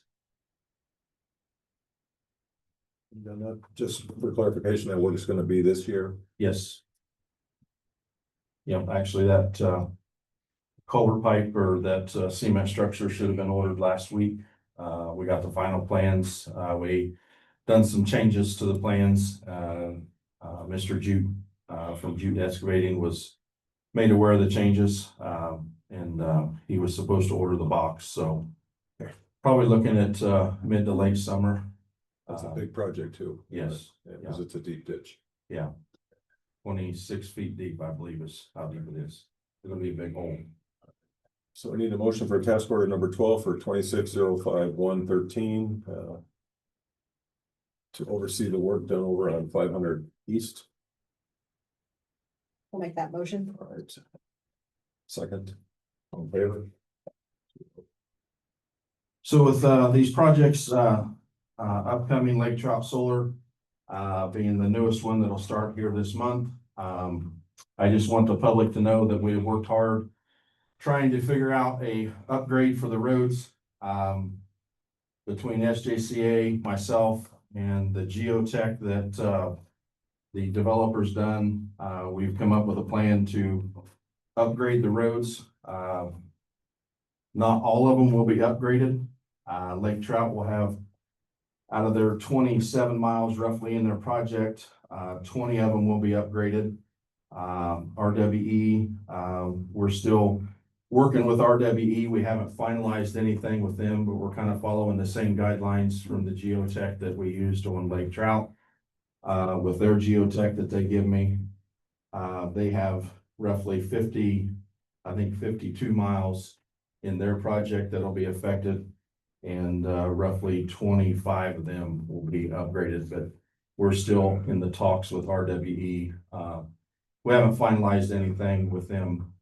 And that, just for clarification, that work is going to be this year. Yes. Yep, actually that culvert pipe or that cement structure should have been ordered last week. We got the final plans. We done some changes to the plans. Mr. Jute from Jute Excavating was made aware of the changes, and he was supposed to order the box. So probably looking at mid to late summer. That's a big project too. Yes. Because it's a deep ditch. Yeah. 26 feet deep, I believe is how deep it is. It'll be a big hole. So we need a motion for task order number 12 for 26,051.13 to oversee the work done over on 500 east. I'll make that motion. All right. Second. All in favor? So with these projects, upcoming Lake Trout Solar being the newest one that'll start here this month. I just want the public to know that we have worked hard trying to figure out a upgrade for the roads between SJCA, myself, and the geotech that the developer's done. We've come up with a plan to upgrade the roads. Not all of them will be upgraded. Lake Trout will have, out of their 27 miles roughly in their project, 20 of them will be upgraded. RWE, we're still working with RWE. We haven't finalized anything with them, but we're kind of following the same guidelines from the geotech that we used on Lake Trout. With their geotech that they give me, they have roughly 52 miles in their project that'll be affected. And roughly 25 of them will be upgraded, but we're still in the talks with RWE. We haven't finalized anything with them.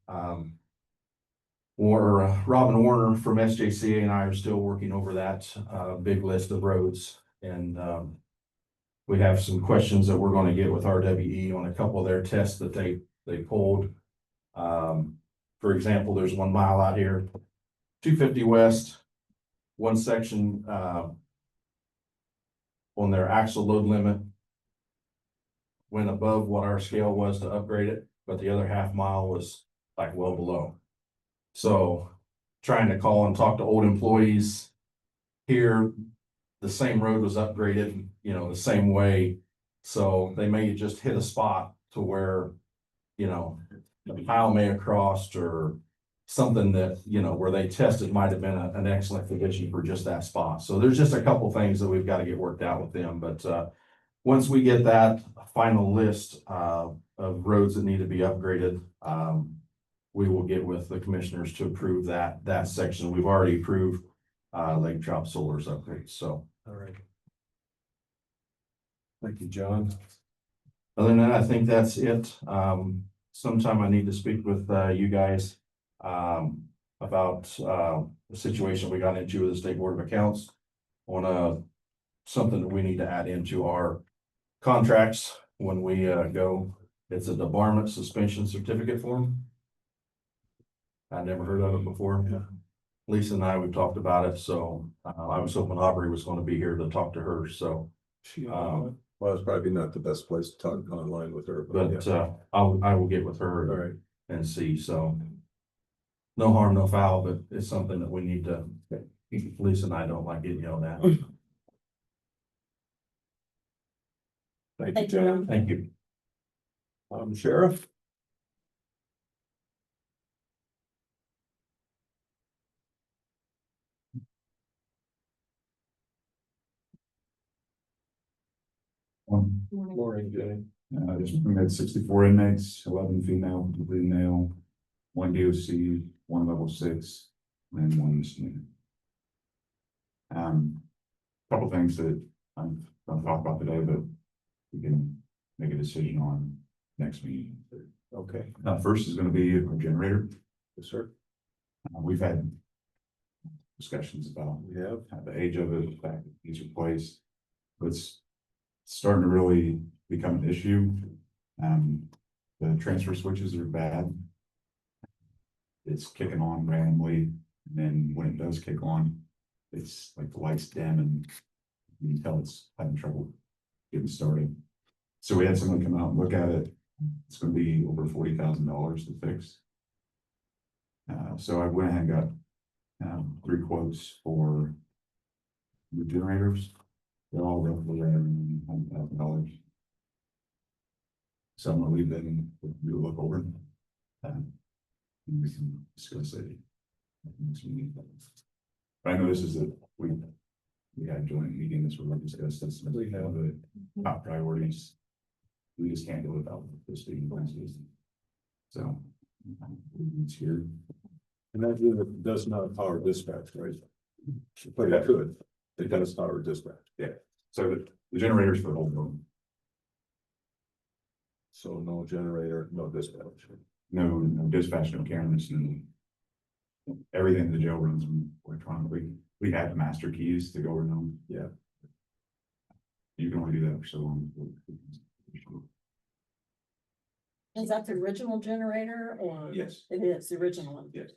Robin Warner from SJCA and I are still working over that big list of roads. And we have some questions that we're going to get with RWE on a couple of their tests that they pulled. For example, there's 1 mile out here, 250 west. One section on their axle load limit went above what our scale was to upgrade it, but the other half mile was like well below. So trying to call and talk to old employees here, the same road was upgraded, you know, the same way. So they may just hit a spot to where, you know, the pile may have crossed or something that, you know, where they tested might have been an excellent condition for just that spot. So there's just a couple things that we've got to get worked out with them, but once we get that final list of roads that need to be upgraded, we will get with the commissioners to approve that section. We've already approved Lake Drop Solar's upgrades, so. All right. Thank you, John. Other than that, I think that's it. Sometime I need to speak with you guys about the situation we got into with the State Board of Accounts on something that we need to add into our contracts when we go. It's a debarment suspension certificate form. I never heard of it before. Yeah. Lisa and I, we've talked about it, so I was hoping Aubrey was going to be here to talk to her, so. Well, it's probably not the best place to talk online with her, But yeah. I will get with her All right. and see, so. No harm, no foul, but it's something that we need to, Lisa and I don't like getting yelled at. Thank you, John. Thank you. Sheriff? Morning, Jenny. Just permit 64 inmates, 11 female, 3 male, 1 DOC, 1 level 6, and 1 misdemeanor. Couple things that I'm gonna talk about today, but we can make a decision on next meeting. Okay. First is gonna be our generator. Yes, sir. We've had discussions about We have. the age of it, the fact that it's replaced. It's starting to really become an issue. The transfer switches are bad. It's kicking on randomly, and then when it does kick on, it's like the lights dim and you can tell it's having trouble getting started. So we had someone come out and look at it. It's gonna be over $40,000 to fix. So I went ahead and got 3 quotes for the generators. They're all roughly around $100,000. So I'm gonna leave them with you to look over. And we can discuss it. But I know this is we had a joint meeting this we're gonna discuss this. We have the top priorities. We just can't do it without the student classes. So it's here. And that unit does not power dispatch, right? But it could. It does power dispatch. Yeah. So the generators for the whole building. So no generator, no dispatch. No dispatch, no cameras, and everything in the jail runs electronically. We have master keys to go around. Yeah. You can only do that for so long. Is that the original generator or? Yes. It is the original one. Yes.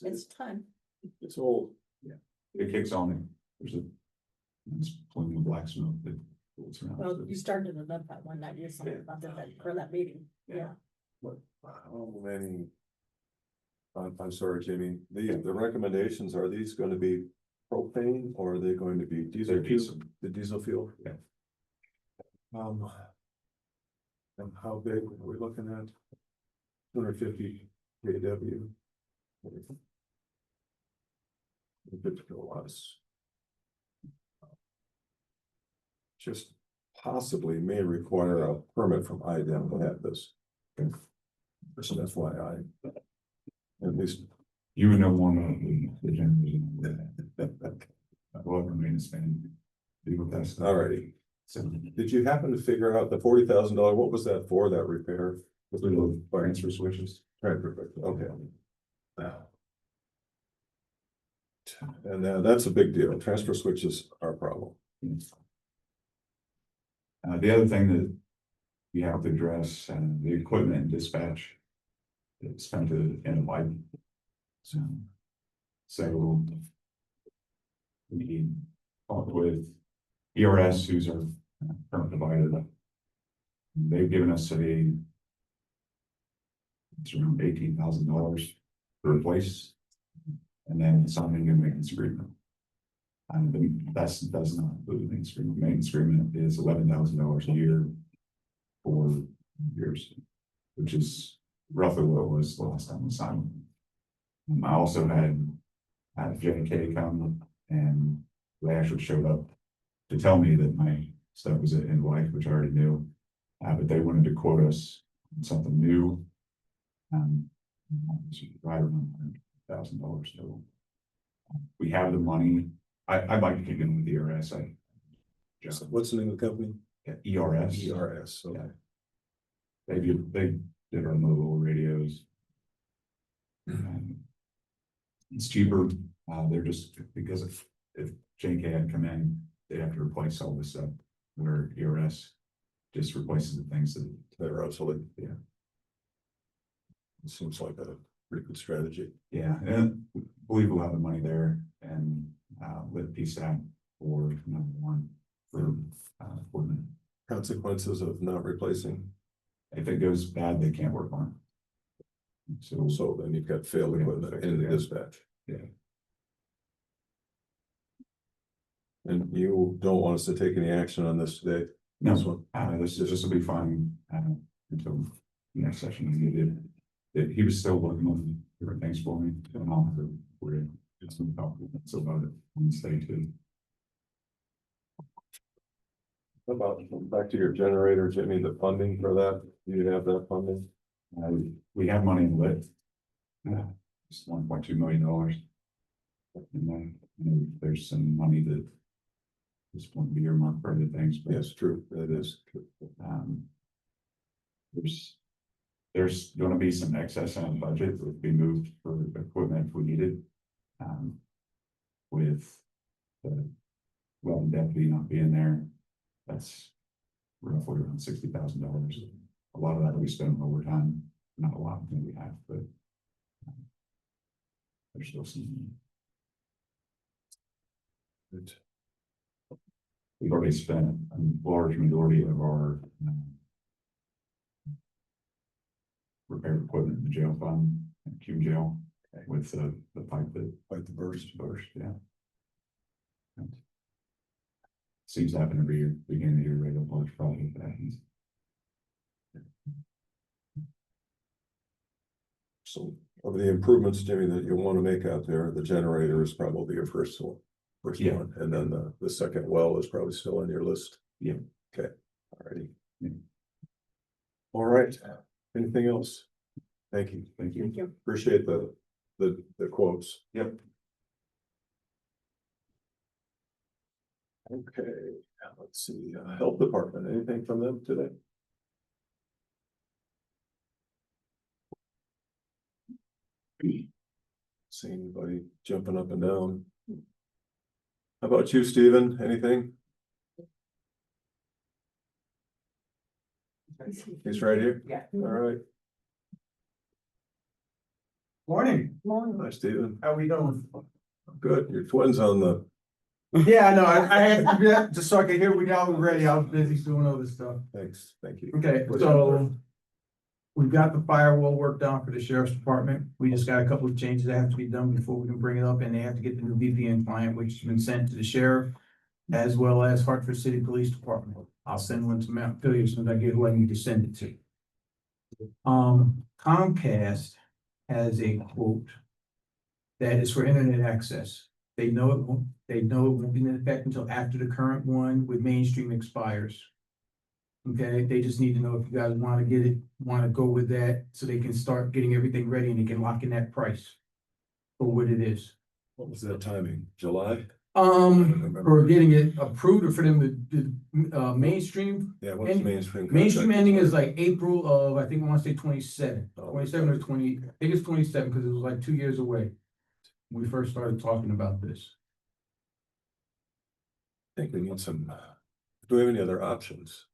It's time. It's old. It kicks on and there's it's plenty of black smoke that floats around. Well, you started it up that one night, you said about that for that meeting. Yeah. How many? I'm sorry, Jamie, the recommendations, are these going to be propane or are they going to be diesel? They're diesel. The diesel fuel? Yeah. And how big are we looking at? 250 kW. 50 kilowatts. Just possibly may require a permit from IDEM to have this. So that's why at least. You would know more about the generation. Well, remain standing. Be with us. Alrighty. So Did you happen to figure out the $40,000? What was that for, that repair? with the transfer switches. Right, perfect, okay. And that's a big deal. Transfer switches are a problem. The other thing that you have to address, and the equipment and dispatch, it's come to the end of life. So we talked with ERS, who's our current provider, They've given us it's around $18,000 to replace. And then signing a maintenance agreement. And that's not including maintenance agreement. Maintenance agreement is $11,000 a year for years, which is roughly what it was the last time we signed. I also had J&K come and they actually showed up to tell me that my stuff was in life, which I already knew. But they wanted to quote us on something new. Right around $100,000 total. We have the money. I'd like to keep in with ERS. What's the name of the company? ERS. ERS, okay. They did our mobile radios. It's cheaper. They're just because if J&K had come in, they'd have to replace all this stuff. Where ERS just replaces the things that are obsolete. Yeah. It seems like a pretty good strategy. Yeah, and I believe we'll have the money there and let PSAP for number one for equipment. Consequences of not replacing. If it goes bad, they can't work on it. So then you've got failed equipment in the dispatch. Yeah. And you don't want us to take any action on this today? No, This one? this will be fine until the next session is needed. He was still working on different things for me, and I'll have to, we're gonna get some confidence about it on Wednesday too. How about back to your generator, Jimmy, the funding for that? Do you have that funding? We have money in lit. It's $1.2 million. And then there's some money that just won't be earmarked for other things. But Yes, true, that is true. There's going to be some excess on the budget that would be moved for equipment if we needed. With the deputy not being there, that's roughly around $60,000. A lot of that will be spent on overtime. Not a lot that we have, but there's still some. Good. We've already spent a large majority of our repair equipment in the jail fund, Q jail, with the pipe that burst, yeah. Seems to happen every year, beginning of the year, right, a large project that happens. So of the improvements, Jimmy, that you want to make out there, the generator is probably your first one. Yeah. One, and then the second well is probably still on your list. Yeah. Okay, alrighty. All right, anything else? Thank you. Thank you. Appreciate the quotes. Yep. Okay, let's see, health department, anything from them today? See anybody jumping up and down? How about you, Stephen? Anything? He's right here? Yeah. All right. Morning. Hi, Stephen. How we doing? Good. Your twins on the. Yeah, I know. I had to do that just so I could hear when y'all were ready. I was busy doing other stuff. Thanks. Thank you. Okay, so we've got the firewall work done for the sheriff's department. We just got a couple of changes that have to be done before we can bring it up, and they have to get the new VPN client, which has been sent to the sheriff as well as Hartford City Police Department. I'll send one to Mount Philly as soon as I get who I need to send it to. Comcast has a quote that is for internet access. They know it won't be in effect until after the current one with mainstream expires. Okay, they just need to know if you guys want to go with that so they can start getting everything ready and they can lock in that price for what it is. What was that timing? July? For getting it approved or for them to mainstream. Yeah, what's the mainstream? Mainstream ending is like April of, I think I want to say 27, Oh, 27 or 20, I think it's 27 because it was like 2 years away. When we first started talking about this. I think we need some, do we have any other options?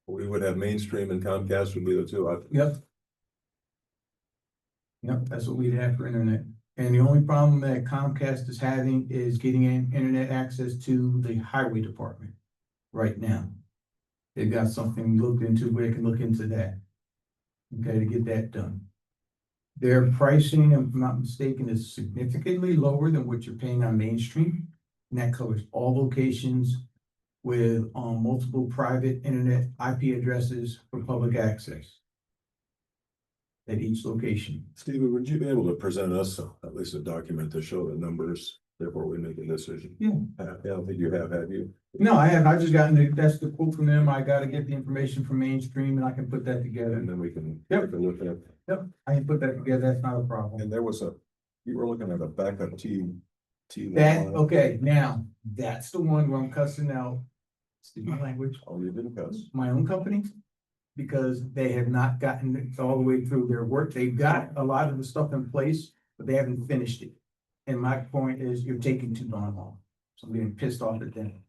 We would have mainstream and Comcast would be the two options. Yep. Yep, that's what we'd have for internet. And the only problem that Comcast is having is getting internet access to the highway department right now. they've got something looked into where they can look into that. Okay, to get that done. Their pricing, if I'm not mistaken, is significantly lower than what you're paying on Main Street. And that covers all locations with multiple private internet IP addresses for public access at each location. Stephen, would you be able to present us at least a document to show the numbers before we make a decision? Yeah. I don't think you have you? No, I have. I just gotten that's the quote from them. I got to get the information from Mainstream and I can put that together. And then we can. Yep. take a look at. Yep, I can put that together. That's not a problem. And there was you were looking at a backup T. That, line. okay, now, that's the one where I'm cussing out, excuse my language, Oh, you didn't cuss. my own company. Because they have not gotten it all the way through their work. They've got a lot of the stuff in place, but they haven't finished it. And my point is, you're taking too darn long. So I'm getting pissed off at them.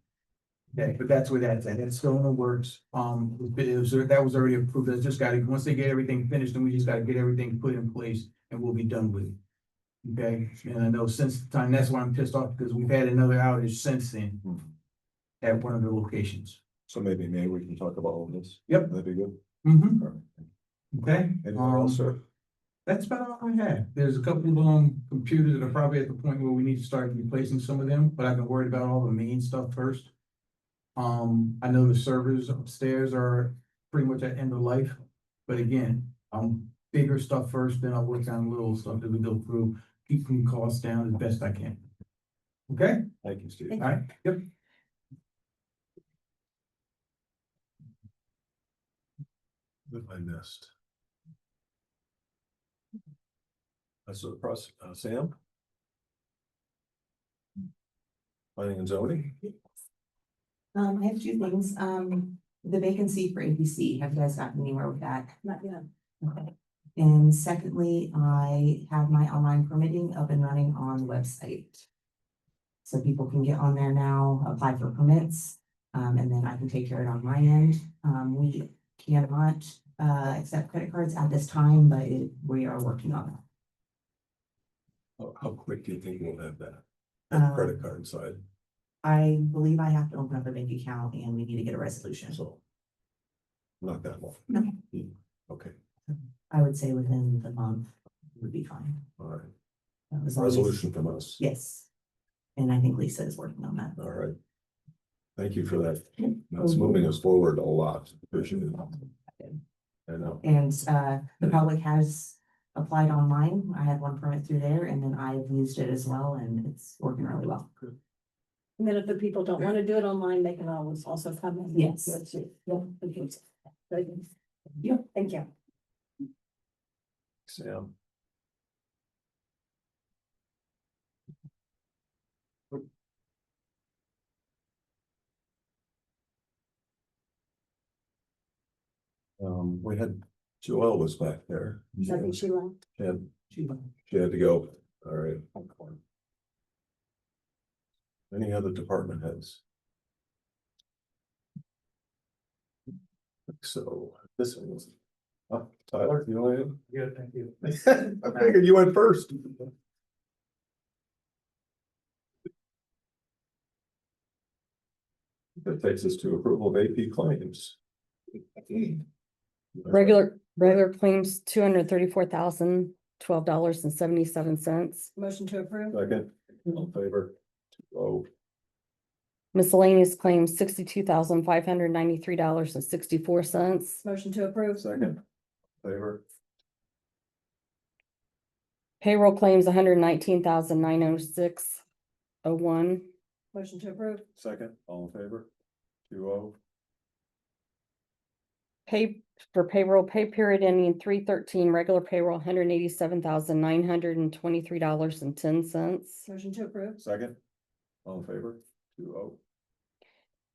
Okay, but that's where that's at. It's still in the works. That was already approved. It's just gotta, once they get everything finished, then we just gotta get everything put in place and we'll be done with it. Okay, and I know since the time, that's why I'm pissed off, because we've had another outage since then at one of the locations. So maybe we can talk about all this. Yep. That'd be good. Mm-hmm. All right. Okay. Anything else, sir? That's about all I have. There's a couple of computers that are probably at the point where we need to start replacing some of them, but I've been worried about all the main stuff first. I know the servers upstairs are pretty much at end of life, but again, bigger stuff first, then I'll work on little stuff that we go through, keeping costs down as best I can. Okay? Thank you, Steve. All right, yep. What I missed. That's the process, Sam? Planning and zoning? I have two things. The vacancy for ABC, have you guys gotten anywhere with that? Not yet. Okay. And secondly, I have my online permitting up and running on the website. So people can get on there now, apply for permits, and then I can take care of it on my end. We cannot accept credit cards at this time, but we are working on it. How quick do you think we'll have that? That credit card side, I believe I have to open up a bank account and we need to get a resolution. so. Not that long. No. Okay, I would say within the month would be fine. all right. As long as- Resolution from us. Yes. And I think Lisa is working on that. All right. Thank you for that. That's moving us forward a lot. Appreciate it. I know. And the public has applied online. I had one permit through there and then I've used it as well and it's working really well. And then if the people don't want to do it online, they can always also come in. Yes. Let's see. Yep, okay. Good. Yeah. Thank you. Sam. We had Joelle was back there. I think she left. She had to go. All right. Any other department heads? So this one was. Tyler, you want to? Yeah, thank you. I figured you went first. That takes us to approval of AP claims. Regular claims, $234,012.77. Motion to approve. Second, all in favor? Oh, Miscellaneous claims, $62,593.64. Motion to approve. second, favor? Payroll claims, $119,906.01. Motion to approve. Second, all in favor? 2-0. Pay for payroll, pay period ending 3/13, regular payroll, $187,923.10. Motion to approve. Second, all in favor? 2-0.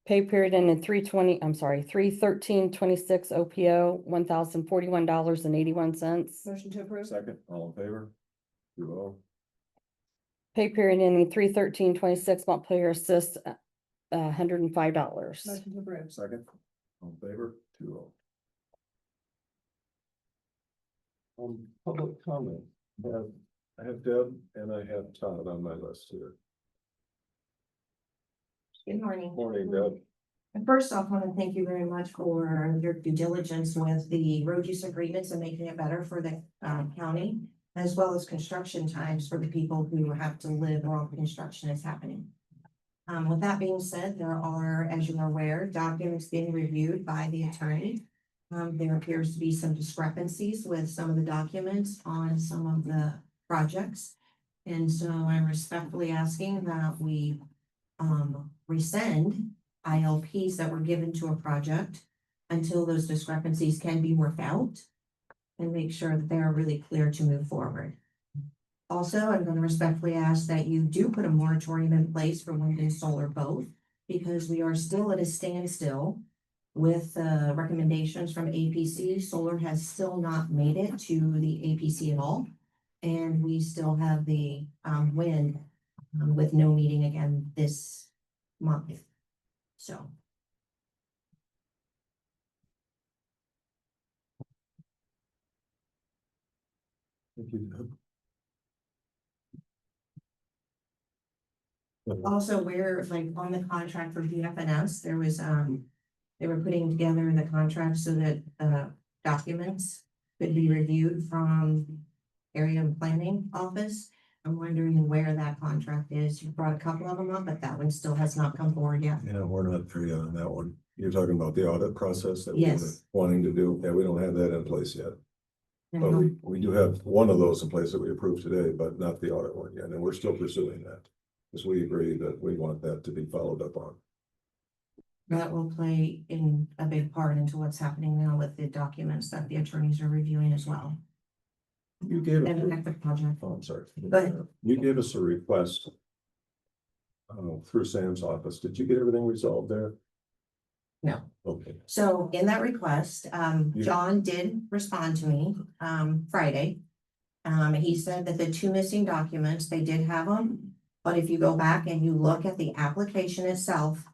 Pay period ending 3/13/26 OPO, $1,041.81. Motion to approve. Second, all in favor? 2-0. Pay period ending 3/13/26 Montpelier Assist, $105. Motion to approve. Second, all in favor? 2-0. Public comment. I have Deb and I have Todd on my list here. Good morning. Morning, Deb. First off, I want to thank you very much for your due diligence with the road use agreements and making it better for the county, as well as construction times for the people who have to live while construction is happening. With that being said, there are, as you are aware, documents being reviewed by the attorney. There appears to be some discrepancies with some of the documents on some of the projects. And so I'm respectfully asking that we rescind ILPs that were given to a project until those discrepancies can be worked out and make sure that they are really clear to move forward. Also, I'm going to respectfully ask that you do put a moratorium in place for wind and solar both, because we are still at a standstill with recommendations from APC. Solar has still not made it to the APC at all. And we still have the wind with no meeting again this month. So. Thank you, Deb. Also, we're like on the contract for BFNS, there was, they were putting together the contract so that, documents could be reviewed from area planning office. I'm wondering where that contract is. You brought a couple of them up, but that one still has not come forward yet. Yeah, we're not there yet on that one. You're talking about the audit process that we were Yes. wanting to do. Yeah, we don't have that in place yet. But And we do have one of those in place that we approved today, but not the audit one yet, and we're still pursuing that. Because we agree that we want that to be followed up on. that will play in a big part into what's happening now with the documents that the attorneys are reviewing as well. You gave, And affect the project. oh, I'm sorry. Go ahead. You gave us a request through Sam's office. Did you get everything resolved there? No. Okay. So in that request, Yeah. John did respond to me, Friday. He said that the two missing documents, they did have them, but if you go back and you look at the application itself,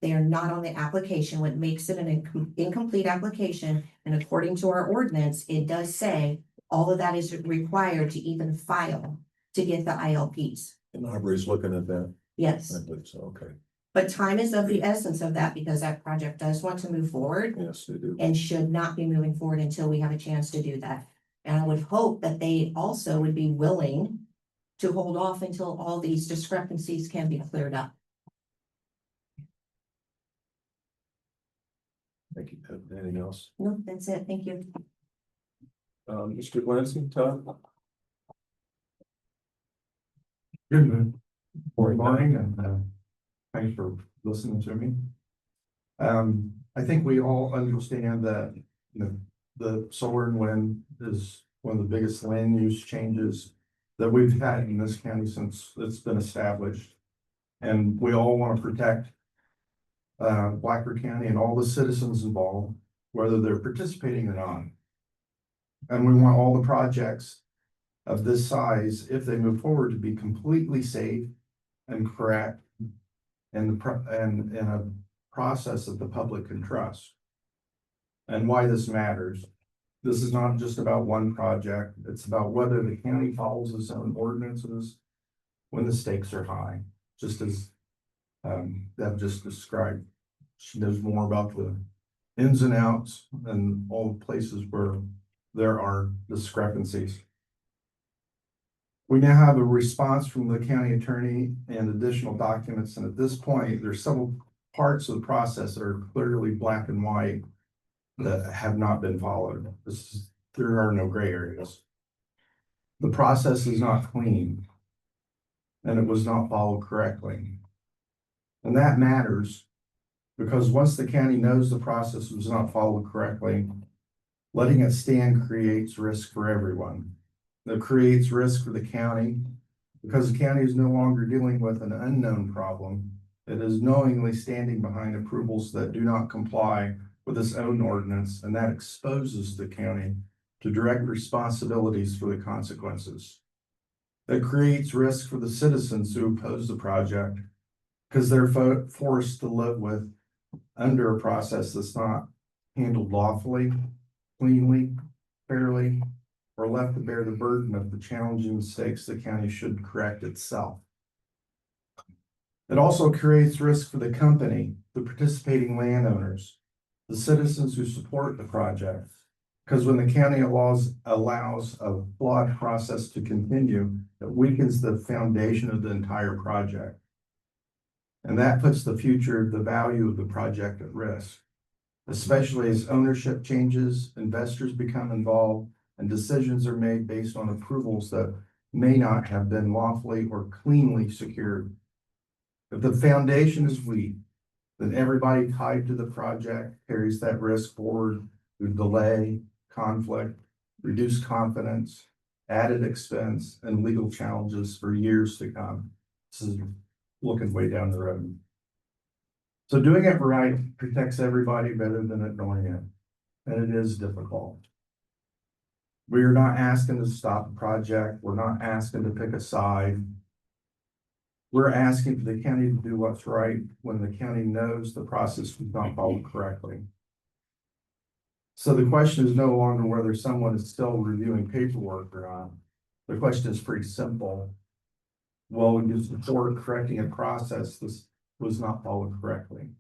they are not on the application, what makes it an incomplete application. And according to our ordinance, it does say all of that is required to even file to get the ILPs. And Aubrey's looking at that. Yes, I believe so, okay. but time is of the essence of that because that project does want to move forward. Yes, they do. And should not be moving forward until we have a chance to do that. And I would hope that they also would be willing to hold off until all these discrepancies can be cleared up. Thank you. Anything else? No, that's it. Thank you. Mr. Glancy, Todd? Good morning, and thanks for listening to me. I think we all understand that, you know, the solar and wind is one of the biggest land use changes that we've had in this county since it's been established. And we all want to protect Blackford County and all the citizens involved, whether they're participating or not. And we want all the projects of this size, if they move forward, to be completely safe and correct and in a process that the public can trust. And why this matters. This is not just about one project. It's about whether the county follows its own ordinances when the stakes are high, just as Deb just described. She knows more about the ins and outs and all the places where there are discrepancies. We now have a response from the county attorney and additional documents, and at this point, there's several parts of the process that are clearly black and white that have not been followed. There are no gray areas. The process is not clean, and it was not followed correctly. And that matters because once the county knows the process was not followed correctly, letting it stand creates risk for everyone. It creates risk for the county because the county is no longer dealing with an unknown problem. It is knowingly standing behind approvals that do not comply with its own ordinance, and that exposes the county to direct responsibilities for the consequences. It creates risk for the citizens who oppose the project because they're forced to live with under a process that's not handled lawfully, cleanly, fairly, or left to bear the burden of the challenging mistakes the county should correct itself. It also creates risk for the company, the participating landowners, the citizens who support the project. Because when the county allows a flawed process to continue, it weakens the foundation of the entire project. And that puts the future, the value of the project at risk, especially as ownership changes, investors become involved, and decisions are made based on approvals that may not have been lawfully or cleanly secured. If the foundation is weak, then everybody tied to the project carries that risk forward through delay, conflict, reduced confidence, added expense, and legal challenges for years to come. This is looking way down the road. So doing it right protects everybody better than ignoring it. And it is difficult. We are not asking to stop a project. We're not asking to pick a side. We're asking for the county to do what's right when the county knows the process was not followed correctly. So the question is no longer whether someone is still reviewing paperwork or not. The question is pretty simple. Well, you support correcting a process this was not followed correctly.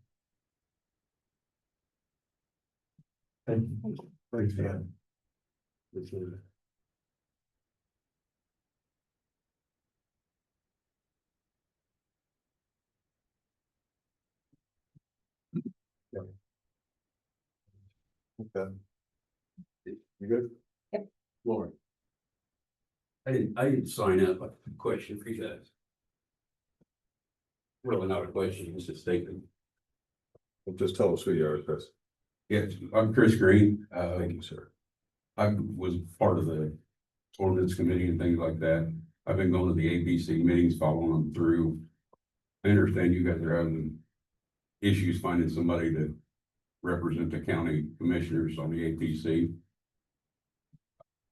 Thank you. Thanks, Dan. Appreciate it. Yeah. Okay. You good? Yep. Lauren. I didn't sign up. A question for you guys. Really not a question, it's a statement. Well, just tell us who you are, Chris. Yes, I'm Chris Green. Thank you, sir. I was part of the ordinance committee and things like that. I've been going to the ABC meetings, following them through. I understand you guys are having issues finding somebody to represent the county commissioners on the APC.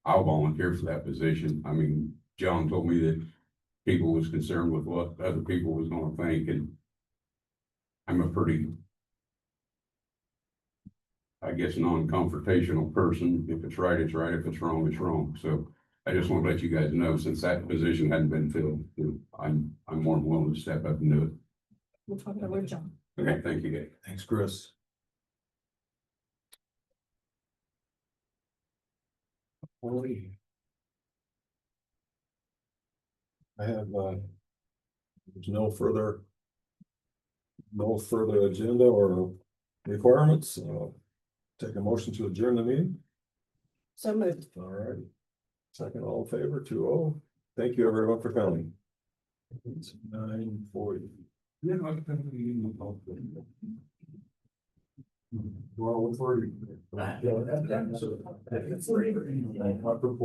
I'll volunteer for that position. I mean, John told me that people was concerned with what other people was gonna think, and I'm a pretty, I guess, non-confrontational person. If it's right, it's right. If it's wrong, it's wrong. So I just want to let you guys know, since that position hadn't been filled, I'm more than willing to step up and do it. We'll talk about John. Okay, thank you, guys. Thanks, Chris. I have, there's no further agenda or requirements. Take a motion to adjourn the meeting. So moved. All right. Second, all in favor, 2-0. Thank you, everyone, for coming. It's 9:40. Yeah, I'm Well,